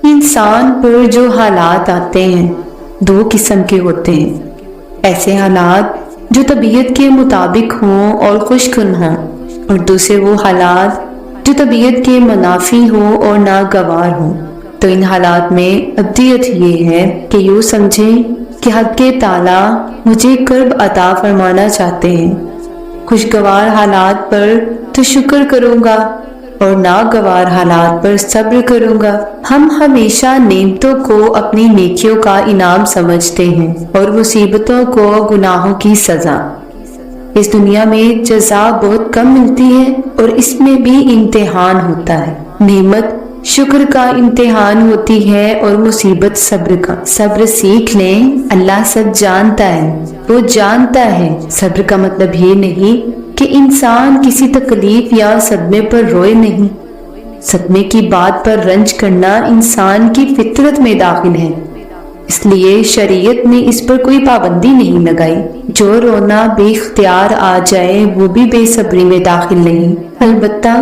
انسان پر جو حالات آتے ہیں دو قسم کے ہوتے ہیں، ایسے حالات جو طبیعت کے مطابق ہوں اور خوش کن ہوں، اور دوسرے وہ حالات جو طبیعت کے منافی ہوں اور ناگوار ہوں۔ تو ان حالات میں ابدیت یہ ہے کہ یوں سمجھیں کہ حق تعالی مجھے کرب عطا فرمانا چاہتے ہیں۔ خوشگوار حالات پر تو شکر کروں گا اور ناگوار حالات پر صبر کروں گا۔ ہم ہمیشہ نعمتوں کو اپنی نیکیوں کا انعام سمجھتے ہیں اور مصیبتوں کو گناہوں کی سزا۔ اس دنیا میں جزا بہت کم ملتی ہے اور اس میں بھی امتحان ہوتا ہے۔ نعمت شکر کا امتحان ہوتی ہے اور مصیبت صبر کا۔ صبر سیکھ لیں، اللہ سب جانتا ہے، وہ جانتا ہے۔ صبر کا مطلب یہ نہیں کہ انسان کسی تکلیف یا صدمے پر روئے نہیں۔ صدمے کی بات پر رنج کرنا انسان کی فطرت میں داخل ہے، اس لیے شریعت نے اس پر کوئی پابندی نہیں لگائی۔ جو رونا بے اختیار آ جائے وہ بھی بے صبری میں داخل نہیں۔ البتہ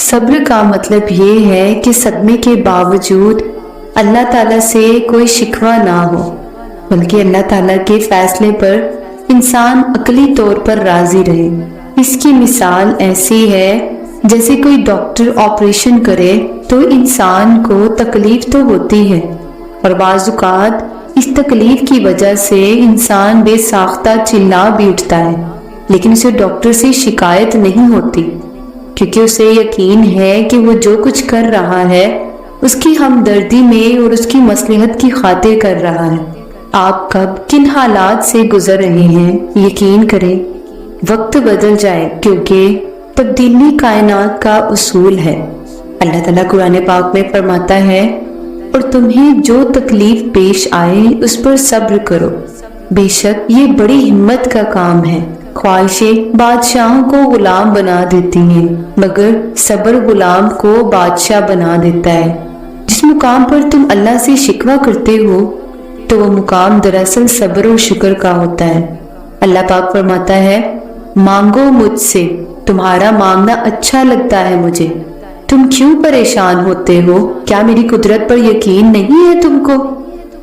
صبر کا مطلب یہ ہے کہ صدمے کے باوجود اللہ تعالیٰ سے کوئی شکوہ نہ ہو، بلکہ اللہ تعالیٰ کے فیصلے پر انسان عقلی طور پر راضی رہے۔ اس کی مثال ایسی ہے جیسے کوئی ڈاکٹر آپریشن کرے تو انسان کو تکلیف تو ہوتی ہے، اور بعض اوقات اس تکلیف کی وجہ سے انسان بے ساختہ چلا بھی اٹھتا ہے، لیکن اسے ڈاکٹر سے شکایت نہیں ہوتی، کیونکہ اسے یقین ہے کہ وہ جو کچھ کر رہا ہے اس کی ہمدردی میں اور اس کی مصلحت کی خاطر کر رہا ہے۔ آپ کب کن حالات سے گزر رہے ہیں، یقین کریں وقت بدل جائے، کیونکہ تبدیلی کائنات کا اصول ہے۔ اللہ تعالیٰ قرآن پاک میں فرماتا ہے، اور تمہیں جو تکلیف پیش آئے اس پر صبر کرو، بے شک یہ بڑی ہمت کا کام ہے۔ خواہشیں بادشاہوں کو غلام بنا دیتی ہیں، مگر صبر غلام کو بادشاہ بنا دیتا ہے۔ جس مقام پر تم اللہ سے شکوہ کرتے ہو تو وہ مقام دراصل صبر و شکر کا ہوتا ہے۔ اللہ پاک فرماتا ہے، مانگو مجھ سے، تمہارا مانگنا اچھا لگتا ہے مجھے۔ تم کیوں پریشان ہوتے ہو؟ کیا میری قدرت پر یقین نہیں ہے تم کو؟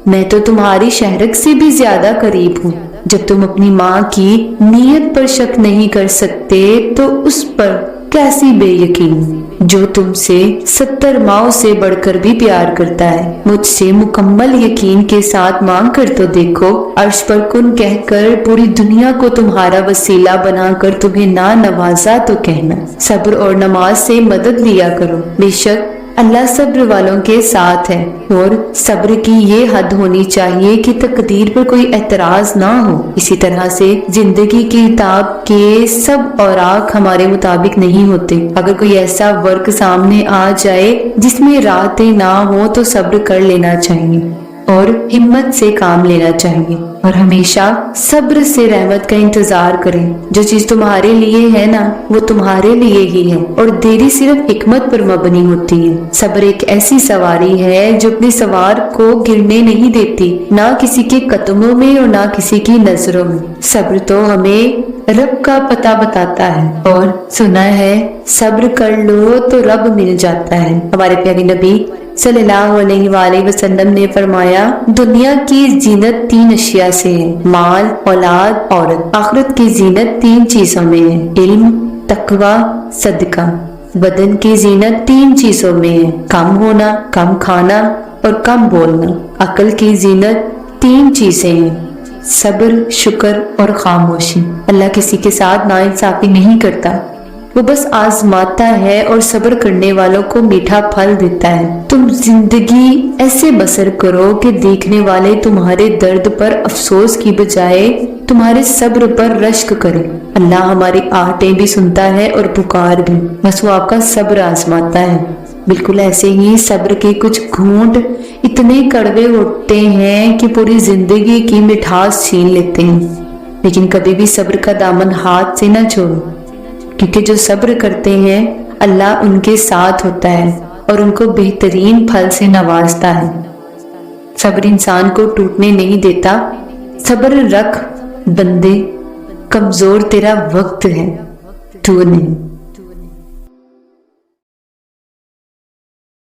میں تو تمہاری شہرک سے بھی زیادہ قریب ہوں۔ جب تم اپنی ماں کی نیت پر شک نہیں کر سکتے تو اس پر کیسی بے یقین جو تم سے 70 ماؤں سے بڑھ کر بھی پیار کرتا ہے۔ مجھ سے مکمل یقین کے ساتھ مانگ کر تو دیکھو، عرش پر کن کہہ کر پوری دنیا کو تمہارا وسیلہ بنا کر تمہیں نہ نوازا تو کہنا۔ صبر اور نماز سے مدد لیا کرو، بے شک اللہ صبر والوں کے ساتھ ہے۔ اور صبر کی یہ حد ہونی چاہیے کہ تقدیر پر کوئی اعتراض نہ ہو۔ اسی طرح سے زندگی کی کتاب کے سب اوراق ہمارے مطابق نہیں ہوتے۔ اگر کوئی ایسا ورک سامنے آ جائے جس میں راحتیں نہ ہو تو صبر کر لینا چاہیے اور ہمت سے کام لینا چاہیے، اور ہمیشہ صبر سے رحمت کا انتظار کریں۔ جو چیز تمہارے لیے ہے نا وہ تمہارے لیے ہی ہے، اور دیری صرف حکمت پر مبنی ہوتی ہے۔ صبر ایک ایسی سواری ہے جو اپنے سوار کو گرنے نہیں دیتی، نہ کسی کے قدموں میں اور نہ کسی کی نظروں میں۔ صبر تو ہمیں رب کا پتہ بتاتا ہے، اور سنا ہے صبر کر لو تو رب مل جاتا ہے۔ ہمارے پیارے نبی صلی اللہ علیہ وآلہ وسلم نے فرمایا، دنیا کی زینت 3 اشیاء سے ہے، مال، اولاد، عورت۔ آخرت کی زینت 3 چیزوں میں ہے، علم، تقوی، صدقہ۔ بدن کی زینت 3 چیزوں میں ہے، کم ہونا، کم کھانا اور کم بولنا۔ عقل کی زینت 3 چیزیں ہیں، صبر، شکر اور خاموشی۔ اللہ کسی کے ساتھ ناانصافی نہیں کرتا، وہ بس آزماتا ہے اور صبر کرنے والوں کو میٹھا پھل دیتا ہے۔ تم زندگی ایسے بسر کرو کہ دیکھنے والے تمہارے درد پر افسوس کی بجائے تمہارے صبر پر رشک کرے۔ اللہ ہماری آہٹیں بھی سنتا ہے اور پکار بھی، بس وہ آپ کا صبر آزماتا ہے۔ بالکل ایسے ہی صبر کے کچھ گھونٹ اتنے کڑوے ہوتے ہیں کہ پوری زندگی کی مٹھاس چھین لیتے ہیں، لیکن کبھی بھی صبر کا دامن ہاتھ سے نہ چھوڑو، کیونکہ جو صبر کرتے ہیں اللہ ان کے ساتھ ہوتا ہے اور ان کو بہترین پھل سے نوازتا ہے۔ صبر انسان کو ٹوٹنے نہیں دیتا۔ صبر رکھ بندے، کمزور تیرا وقت ہے، تو نہیں۔